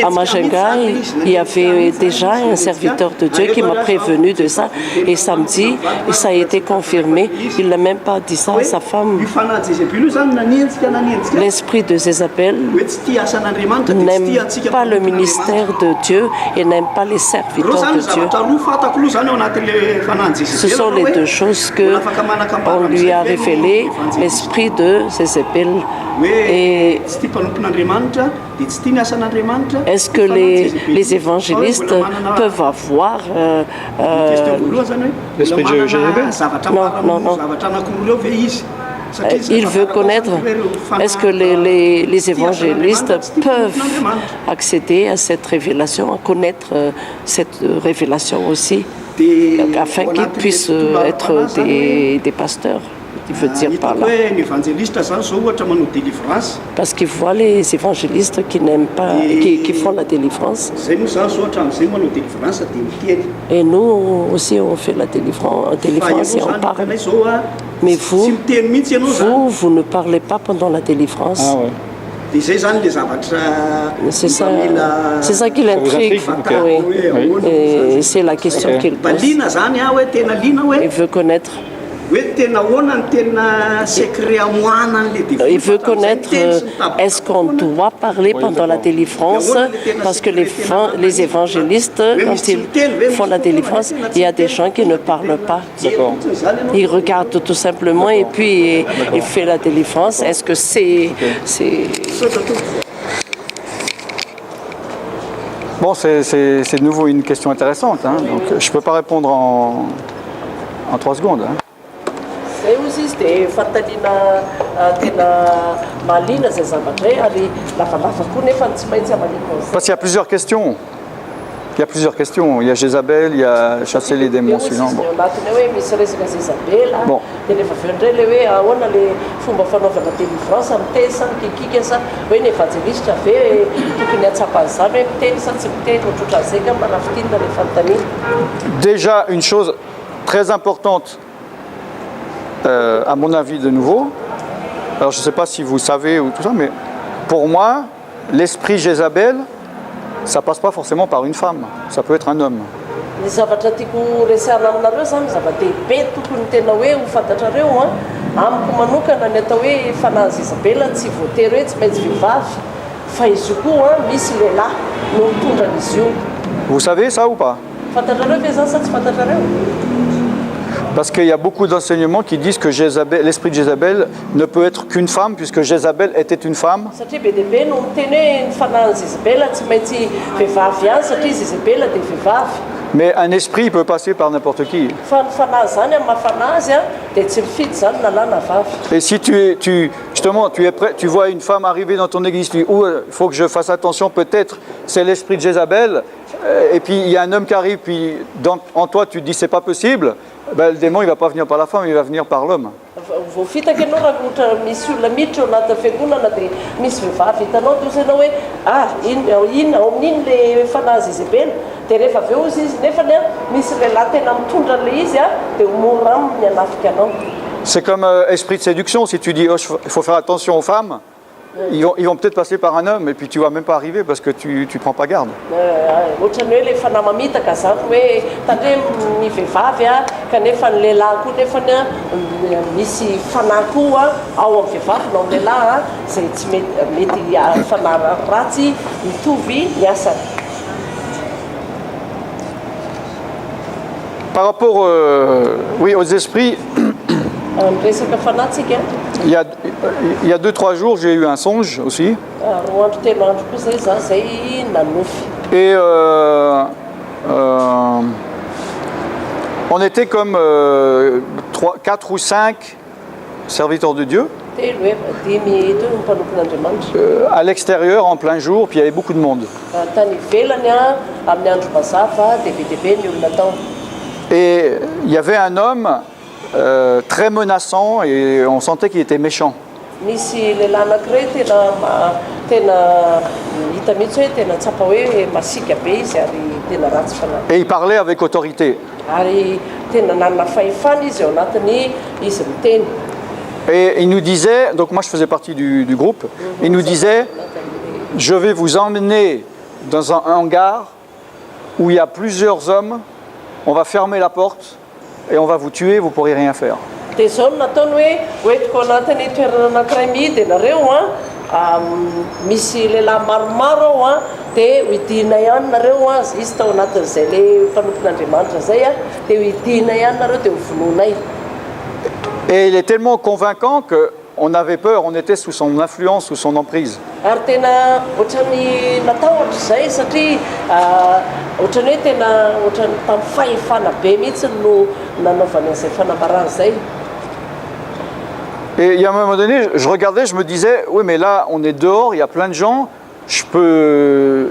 À Majengai, il y avait déjà un serviteur de Dieu qui m'a prévenu de ça. Et samedi, ça a été confirmé. Il n'a même pas dit ça à sa femme. L'esprit de Jézabel n'aime pas le ministère de Dieu et n'aime pas les serviteurs de Dieu. Ce sont les deux choses qu'on lui a révélées, l'esprit de Jézabel. Et est-ce que les évangélistes peuvent avoir l'esprit de Jézabel? Non. Il veut connaître, est-ce que les évangélistes peuvent accéder à cette révélation, à connaître cette révélation aussi, afin qu'ils puissent être des pasteurs? Il veut dire par là. Parce qu'ils voient les évangélistes qui n'aiment pas, qui font la délivrance. Et nous aussi, on fait la délivrance et on parle. Mais vous ne parlez pas pendant la délivrance. Ah ouais. C'est ça qui l'intrigue. Oui. Et c'est la question qu'il pose. Il veut connaître. Il veut connaître, est-ce qu'on doit parler pendant la délivrance? Parce que les évangélistes, quand ils font la délivrance, il y a des gens qui ne parlent pas. Ils regardent tout simplement et puis il fait la délivrance. Est-ce que c'est... Bon, c'est de nouveau une question intéressante. Hein. Donc, je ne peux pas répondre en 3 secondes. Hein. Parce qu'il y a plusieurs questions. Il y a Jézabel, il y a chasser les démons suivants. Bon. Déjà, une chose très importante, à mon avis de nouveau, alors je ne sais pas si vous savez ou tout ça, mais pour moi, l'esprit Jézabel, ça passe pas forcément par une femme, ça peut être un homme. Vous savez ça ou pas? Parce qu'il y a beaucoup d'enseignements qui disent que l'esprit de Jézabel ne peut être qu'une femme, puisque Jézabel était une femme. Mais un esprit peut passer par n'importe qui. Et si justement, tu es prêt, tu vois une femme arriver dans ton église, tu dis, il faut que je fasse attention, peut-être c'est l'esprit de Jézabel, et puis il y a un homme qui arrive, puis en toi tu te dis c'est pas possible, ben, le démon il va pas venir par la femme, il va venir par l'homme. C'est comme esprit de séduction, si tu dis il faut faire attention aux femmes, ils vont peut-être passer par un homme et puis tu vas même pas arriver parce que tu prends pas garde. Par rapport aux esprits, il y a 2-3 jours, j'ai eu un songe aussi. Et on était comme 4 ou 5 serviteurs de Dieu à l'extérieur en plein jour, puis il y avait beaucoup de monde. Et il y avait un homme très menaçant et on sentait qu'il était méchant. Et il parlait avec autorité. Et il nous disait, donc moi je faisais partie du groupe, il nous disait, je vais vous emmener dans un hangar où il y a plusieurs hommes, on va fermer la porte et on va vous tuer, vous ne pourrez rien faire. Dia zao no nataony hoe hoentiko anatin'ny toerana anankiray mihidy ianareo misy lehilahy maromaro ao dia hoidina ihany nareo izy tao anatin'izay le mpanompon'Andriamanitra zay dia hoidina ihany nareo dia hovonoinay. Et il est tellement convaincant qu'on avait peur, on était sous son influence, sous son emprise. Ary tena ohatrany natahotra zay satria ohatrany hoe tena ohatrany tamin'ny fahefana be mihitsy no nanaovany an'izay fanambarana zay. Et il y a un moment donné, je regardais, je me disais, oui mais là on est dehors, il y a plein de gens, je peux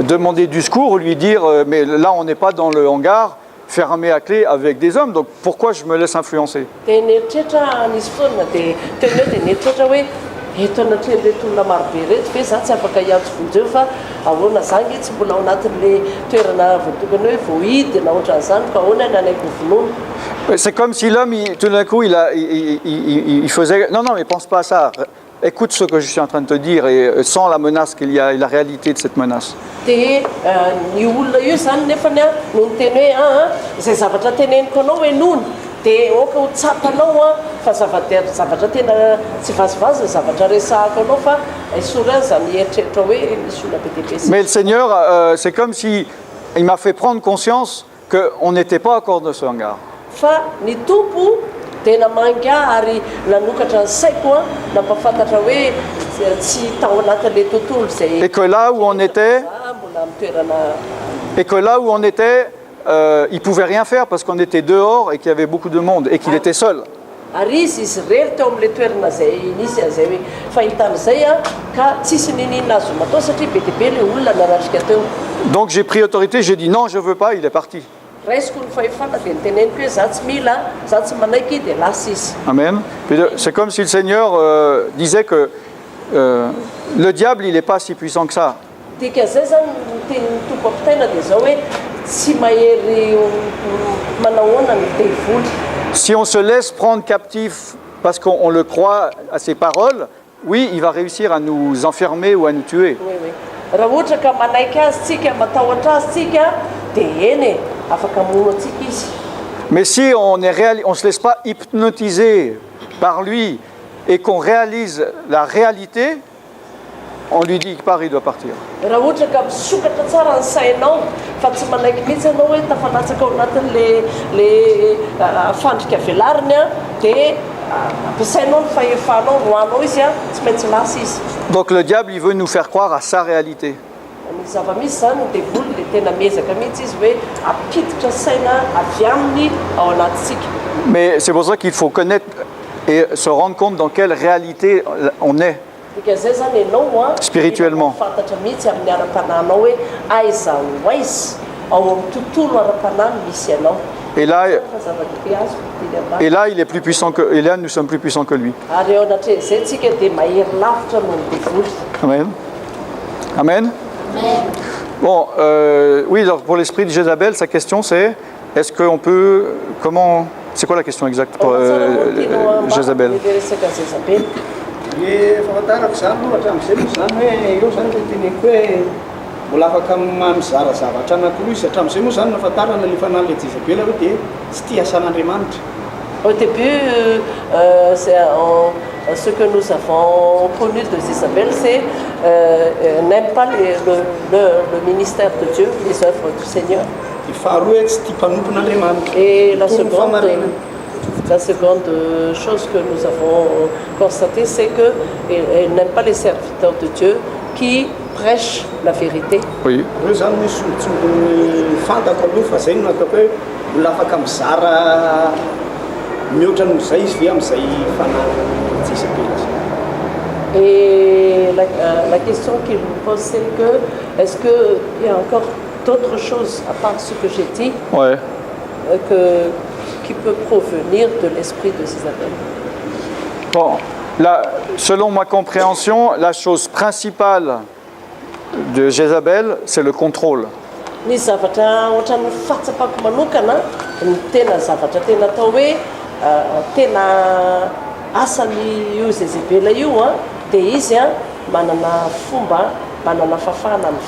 demander du secours, lui dire, mais là on n'est pas dans le hangar, fermé à clé avec des hommes, donc pourquoi je me laisse influencer? Dia nieritreritra nisy fotoana dia teny hoe dia nieritreritra hoe eto anatin'ireto olona marobe reto ve za tsy afaka hiantso vonjeo fa ahoana zany tsy mbola ao anatin'le toerana voatokana hoe voahidy na ohatran'izany ka ahoana ny anaiko vonoina. C'est comme si l'homme, tout d'un coup, il faisait... Non, mais pense pas à ça. Écoute ce que je suis en train de te dire et sens la menace qu'il y a et la réalité de cette menace. Dia ny olona io zany nefany no niteny hoe izay zavatra teneniko anao hoe nono dia oka ho tsapanao fa zavatra tena tsy vazivazy zavatra resahako anao fa esory zany eritreritra hoe misy olona be dia be. Mais le Seigneur, c'est comme si il m'a fait prendre conscience qu'on n'était pas encore dans ce hangar. Fa ny tompo tena manga ary nanokatra ny saiko nampafantatra hoe tsy tao anatin'le tontolo zay. Et que là où on était, il pouvait rien faire parce qu'on était dehors et qu'il y avait beaucoup de monde et qu'il était seul. Ary izy rery teo amin'le toerana zay nisy an'izay hoe fahitana zay ka tsisy ninina azo natao satria be dia be le olona naratrika teo. Donc j'ai pris autorité, j'ai dit non, je ne veux pas, il est parti. Raisiko ny fahefana dia niteneniko hoe za tsy mila, za tsy manaiky dia lasa izy. Amen. C'est comme si le Seigneur disait que le diable, il n'est pas si puissant que ça. Dika zay zany ny tompo ampitaina dia zao hoe tsy mahery manahoana ny devoly. Si on se laisse prendre captif parce qu'on le croit à ses paroles, oui, il va réussir à nous enfermer ou à nous tuer. Oui, oui. Raha ohatra ka manaiky azy tsika, matahotra azy tsika, dia eny afaka mono antsika izy. Mais si on ne se laisse pas hypnotiser par lui et qu'on réalise la réalité, on lui dit qu'il part, il doit partir. Raha ohatra ka misokatra tsara ny sainao fa tsy manaiky mihitsy ianao hoe tafalatsaka ao anatin'le fandrika velariny dia ampiasainao ny fahefanao roanao izy tsy maintsy lasa izy. Donc le diable, il veut nous faire croire à sa réalité. Ny zava-misy zany ny devoly dia tena miezaka mihitsy izy hoe ampititra saina avy aminy ao anatintsika. Mais c'est pour ça qu'il faut connaître et se rendre compte dans quelle réalité on est. Spirituellement. Et là, il est plus puissant que, et là, nous sommes plus puissants que lui. Amen. Amen. Bon, oui, alors pour l'esprit de Jézabel, sa question c'est, est-ce qu'on peut, comment, c'est quoi la question exacte pour Jézabel? Fahatarako zany ohatra amin'izay moa zany hoe eo zany le teneniko hoe mbola afaka mizara zavatra anankiroa izy hatramin'izay moa zany nahafantarana le fanan'le Jézabel hoe dia tsy tia asan'Andriamanitra. Au début, ce que nous avons connu de Jézabel, c'est n'aime pas le ministère de Dieu, les œuvres du Seigneur. Et la seconde chose que nous avons constatée, c'est qu'elle n'aime pas les serviteurs de Dieu qui prêchent la vérité. Oui. Et la question qu'il me pose, c'est que est-ce qu'il y a encore d'autres choses à part ce que j'ai dit, ouais, qui peut provenir de l'esprit de Jézabel? Bon, là, selon ma compréhension, la chose principale de Jézabel, c'est le contrôle. Ny zavatra ohatran'ny fahatsapako manokana ny tena zavatra tena atao hoe tena asan'io Jézabel io dia izy manana fomba manana fafana ny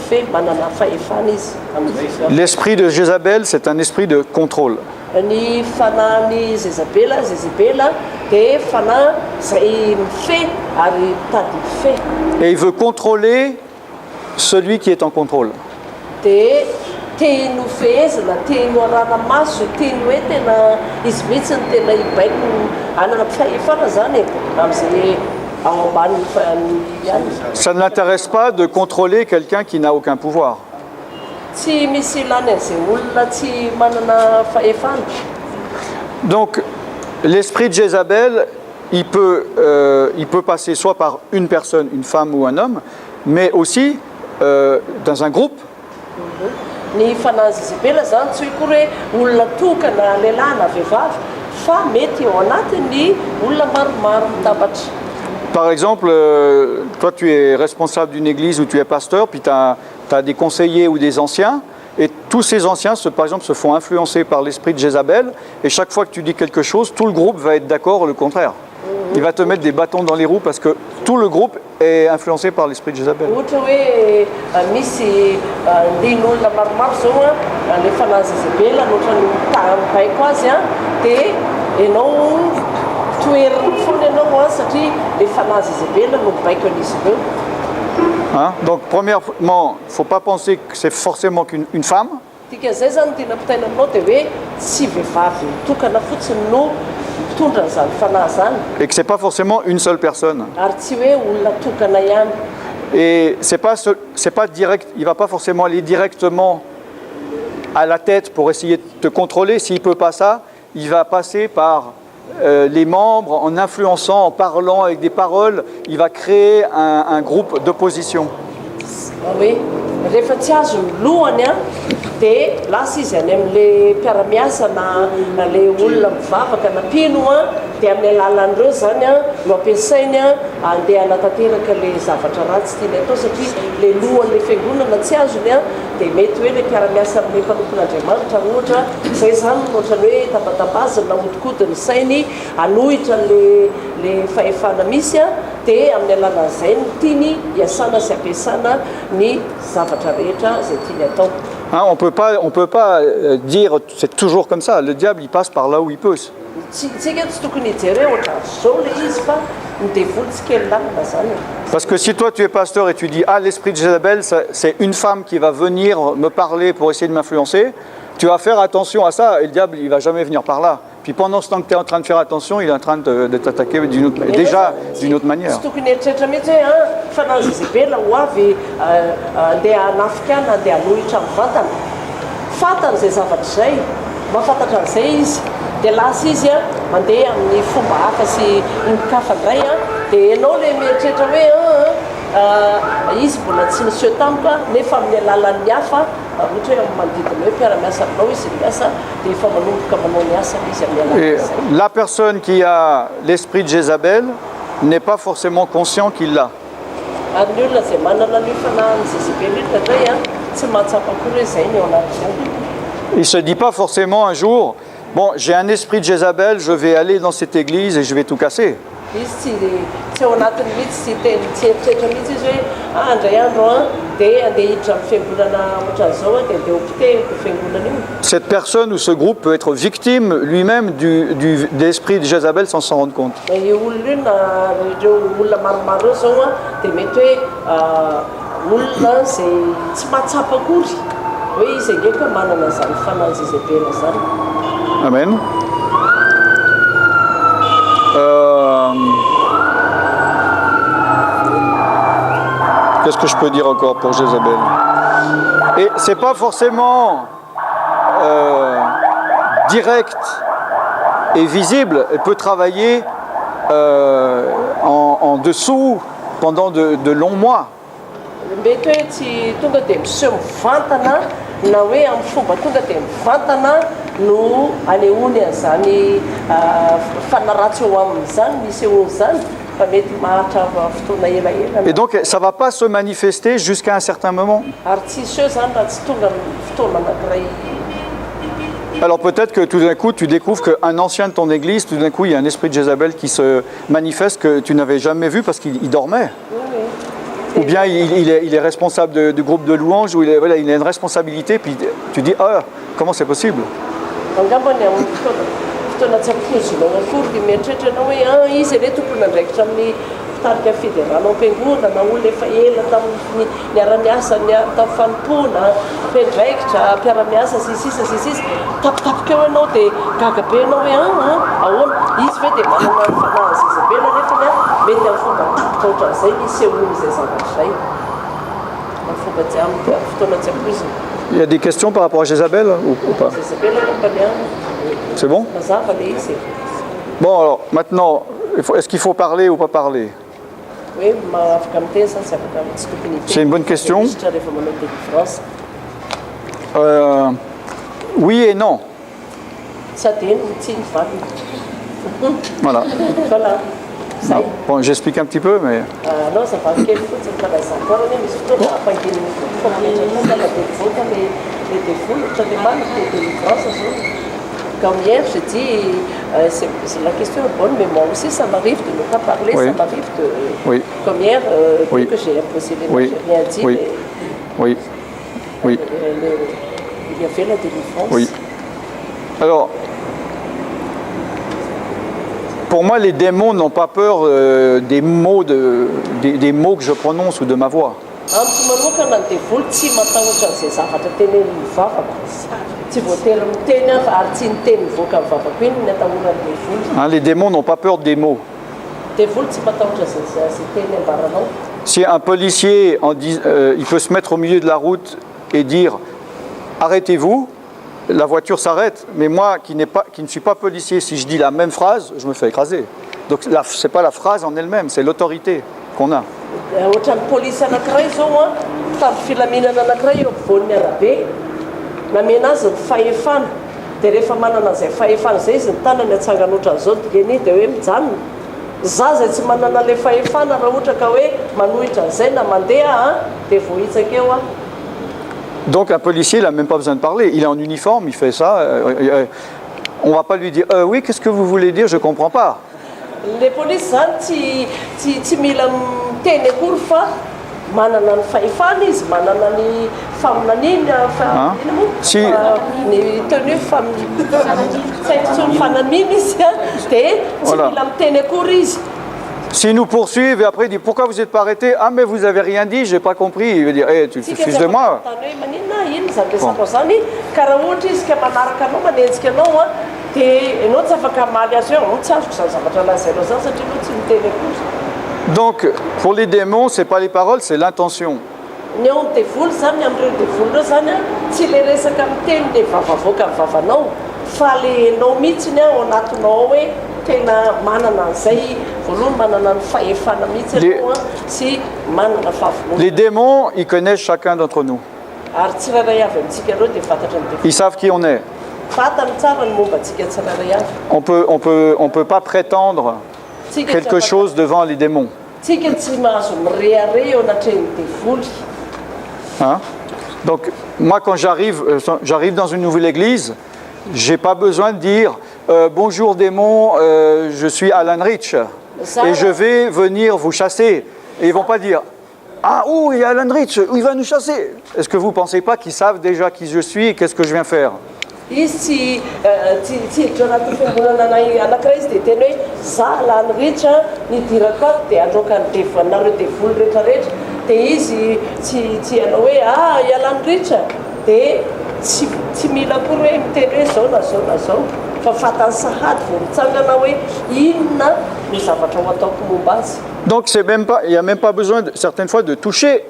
fe manana fahefana izy amin'izay. L'esprit de Jézabel, c'est un esprit de contrôle. Ny fanahy Jezabela dia fanahy izay mifehy ary mitady mifehy. Et il veut contrôler celui qui est en contrôle. Dia tiany ho fehezana, tiany ho arana-maso, tiany hoe tena izy mihitsy ny tena hibaiko hanana fahefana zany amin'izay ao ambanin'ny ihany. Ça ne l'intéresse pas de contrôler quelqu'un qui n'a aucun pouvoir. Tsy misy ilany an'izay olona tsy manana fahefana. Donc, l'esprit de Jézabel, il peut passer soit par une personne, une femme ou un homme, mais aussi dans un groupe. Ny fanahy Jezabela zany tsy hoe koa hoe olona tokana lehilahy na vehivavy fa mety ao anatiny olona maromaro mitabatra. Par exemple, toi tu es responsable d'une église où tu es pasteur, puis tu as des conseillers ou des anciens, et tous ces anciens, par exemple, se font influencer par l'esprit de Jézabel, et chaque fois que tu dis quelque chose, tout le groupe va être d'accord le contraire. Il va te mettre des bâtons dans les roues parce que tout le groupe est influencé par l'esprit de Jézabel. Ohatra hoe misy ndin'olona maromaro zao le fanahy Jezabela ohatrany mibaiko azy dia ianao toeriny foana ianao satria le fanahy Jezabela no mibaiko an'izy ireo. Hein? Donc, premièrement, il ne faut pas penser que c'est forcément qu'une femme. Dikan'izay zany tena pitaina aminao dia hoe tsy vehivavy mitokana fotsiny no mitondra an'izany fanahy zany. Et que ce n'est pas forcément une seule personne. Ary tsy hoe olona tokana ihany. Et c'est pas direct, il ne va pas forcément aller directement à la tête pour essayer de te contrôler. S'il ne peut pas ça, il va passer par les membres en influençant, en parlant avec des paroles. Il va créer un groupe d'opposition. Oui, rehefa tsy azo ny lohany dia lasa izy any amin'ilay mpiara-miasa na le olona mivavaka na mpino dia amin'ny alalan'ireo zany no ampiasainy andeha hanatanteraka le zavatra ratsy tiany atao satria le lohan'le fiangonana tsy azony dia mety hoe le mpiara-miasa amin'ny mpanompon'Andriamanitra ohatra izay zany ohatrany hoe tabatabazana hodikodiny sainy hanohitra le fahefana misy dia amin'ny alalan'izay no tiany hiasana sy ampiasana ny zavatra rehetra izay tiany atao. Hein, on peut pas dire c'est toujours comme ça. Le diable, il passe par là où il peut. Parce que si toi tu es pasteur et tu dis ah l'esprit de Jézabel c'est une femme qui va venir me parler pour essayer de m'influencer, tu vas faire attention à ça et le diable il va jamais venir par là. Puis pendant ce temps que tu es en train de faire attention, il est en train de t'attaquer d'une autre manière. Dia lasa izy mandeha amin'ny fomba hafa sy mikafa indray dia ianao le mieritreritra hoe izy mbola tsy niseho tampoka nefa amin'ny alalan'ny hafa ohatra hoe manodidina hoe mpiara-miasa aminao izy miasa dia efa manomboka manao ny asa izy amin'ny alalan'izay. La personne qui a l'esprit de Jézabel n'est pas forcément conscient qu'il l'a. Ary ny olona izay manana ny fanahy Jezabel indray tsy mahatsapa akory hoe izay ny ao anatin'izany. Il ne se dit pas forcément un jour bon, j'ai un esprit de Jézabel, je vais aller dans cette église et je vais tout casser. Cette personne ou ce groupe peut être victime lui-même de l'esprit de Jézabel sans s'en rendre compte. Amen. Qu'est-ce que je peux dire encore pour Jézabel? Et c'est pas forcément direct et visible. Elle peut travailler en dessous pendant de longs mois. Na hoe amin'ny fomba tonga dia mivantana no anehoany an'izany fanaratsy eo amin'izany misy eo amin'izany fa mety maharitra fotoana elaela. Et donc ça ne va pas se manifester jusqu'à un certain moment. Ary tsy iseho zany raha tsy tonga fotoana anankiray Alors peut-être que tout d'un coup, tu découvres qu'un ancien de ton église, tout d'un coup, il y a un esprit de Jézabel qui se manifeste que tu n'avais jamais vu parce qu'il dormait. Ou bien il est responsable du groupe de louanges, ou il a une responsabilité, puis tu dis, ah, comment c'est possible? Angambany amin'ny fotoana tsy ampoizina akory dia mieritreritra anao hoe izy anie tompona andraikitra amin'ny fitarika fédéral am-piangonana olona efa ela tamin'ny niara-miasa tamin'ny fanompoana mpiandraikitra mpiara-miasa sisisa tapitapika eo ianao dia gaga be ianao hoe ahoana izy ve dia manana ny fanahy Jézabel nefa mety amin'ny fomba tapitra ohatran'izay misy sehoiny izay zavatra izay amin'ny fomba tsy amin'ny fotoana tsy ampoizina. Il y a des questions par rapport à Jézabel ou pas? C'est bon? Bon, alors maintenant, est-ce qu'il faut parler ou pas parler? C'est une bonne question. Oui et non. Voilà. Non. Bon, j'explique un petit peu, mais... Comme hier, j'ai dit, la question est bonne, mais moi aussi, ça m'arrive de ne pas parler, oui. Ça m'arrive de... Oui. Comme hier, oui. Que j'ai imposé, oui. j'ai rien dit, oui. Mais... Oui. Oui. Il a fait la délivrance. Oui. Alors, pour moi, les démons n'ont pas peur des mots que je prononce ou de ma voix. Hein, les démons n'ont pas peur des mots. Si un policier, il peut se mettre au milieu de la route et dire « Arrêtez-vous », la voiture s'arrête, mais moi qui ne suis pas policier, si je dis la même phrase, je me fais écraser. Donc ce n'est pas la phrase en elle-même, c'est l'autorité qu'on a. Donc un policier, il n'a même pas besoin de parler. Il est en uniforme, il fait ça. On ne va pas lui dire « Oui, qu'est-ce que vous voulez dire? Je ne comprends pas. » Les policiers, si mila miteny akory fa manana ny fahefana izy, manana ny faminaniana, ny tenue fanamina izy dia tsy mila miteny akory izy. S'ils nous poursuivent et après ils disent pourquoi vous n'êtes pas arrêté? Ah mais vous avez rien dit, j'ai pas compris. Il veut dire hey, tu te fiches de moi. Bon. Donc pour les démons, c'est pas les paroles, c'est l'intention. Les démons, ils connaissent chacun d'entre nous. Ils savent qui on est. On peut pas prétendre quelque chose devant les démons. Hein? Donc moi quand j'arrive dans une nouvelle église, j'ai pas besoin de dire bonjour démon, je suis Alan Rich et je vais venir vous chasser. Et ils vont pas dire ah où il y a Alan Rich, où il va nous chasser. Est-ce que vous pensez pas qu'ils savent déjà qui je suis et qu'est-ce que je viens faire? Izy tsy anaty fiangonana anankiray izy dia teny hoe za Alan Rich nidirako ato dia androakany nareo devoly rehetrarehetra dia izy tsy hanao hoe i Alan Rich dia tsy mila akory hoe miteny hoe zao na zao na zao fa fatany sahady vao mitsangana hoe inona no zavatra ho ataoko momba azy. Donc il n'y a même pas besoin certaines fois de toucher.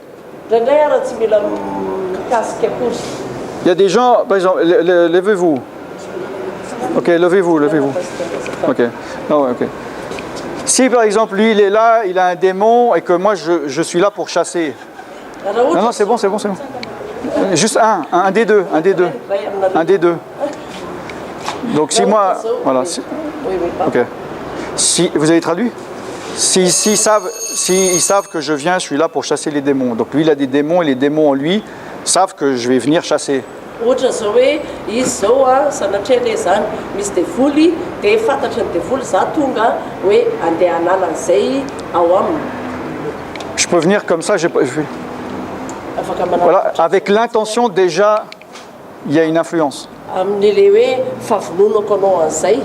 Indray ara tsy mila mikasika akory. Il y a des gens, par exemple, levez-vous. Ok, levez-vous. Ok. Oh, okay. Si par exemple lui il est là, il a un démon et que moi je suis là pour chasser. Non, c'est bon. Juste un des deux. Donc si moi, voilà. Ok. Si vous avez traduit? S'ils savent que je suis là pour chasser les démons. Donc lui il a des démons et les démons en lui savent que je vais venir chasser. ohatra zao hoe izy zao a sanatria le zany misy devoly dia fantatra ny devoly za tonga hoe andeha hanala an'izay ao aminy. Je peux venir comme ça, Afaka voilà, manao avec l'intention déjà, il y a une influence. amin'ile hoe favononako anao an'izay.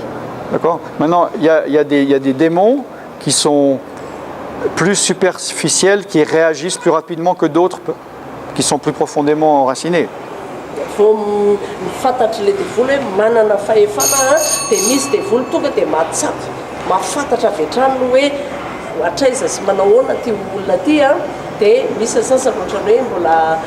D'accord. Maintenant, il y a des démons qui sont plus superficiels, qui réagissent plus rapidement que d'autres, qui sont plus profondément enracinés. Vao mifantatra le devoly hoe manana fahefana dia misy devoly tonga dia mahatsapa mahafantatra avy hatrany hoe hatraiza sy manao ahoana ty olona ty a dia misy sasany ohatrany hoe mbola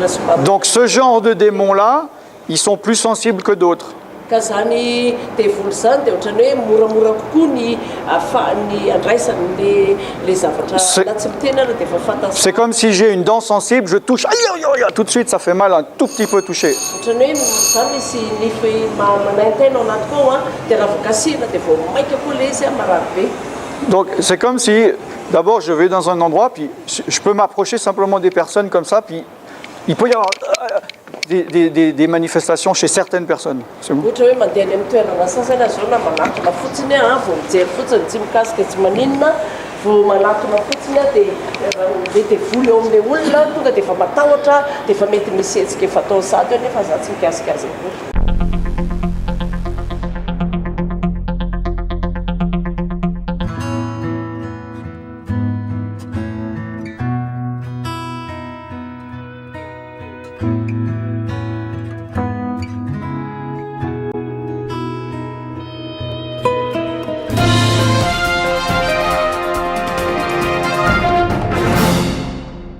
somary. Donc ce genre de démons-là, ils sont plus sensibles que d'autres. Ka zany devoly zany dia ohatrany hoe moramora kokoa ny ahafahany andraisany le zavatra C'est- na tsy miteny ary dia efa fantasy. C'est comme si j'ai une dent sensible, je touche, aïe, aïe, aïe, tout de suite ça fait mal, un tout petit peu touché. Ohatrany hoe zany misy nify manantena ao anaty koa a dia raha voakasina dia vao maika koa le izy a marary be. Donc c'est comme si, d'abord je vais dans un endroit, puis je peux m'approcher simplement des personnes comme ça, puis il peut y avoir des manifestations chez certaines personnes. C'est bon. Ohatra hoe mandeha any amin'ny toerana sasany azy zao na manatona fotsiny a vao mijery fotsiny tsy mikasika tsy maninona vao manatona fotsiny a dia le devoly eo amin'ilay olona tonga dia efa matahotra dia efa mety misy hetsika efa tao sady eo nefa za tsy mikasika azy akory.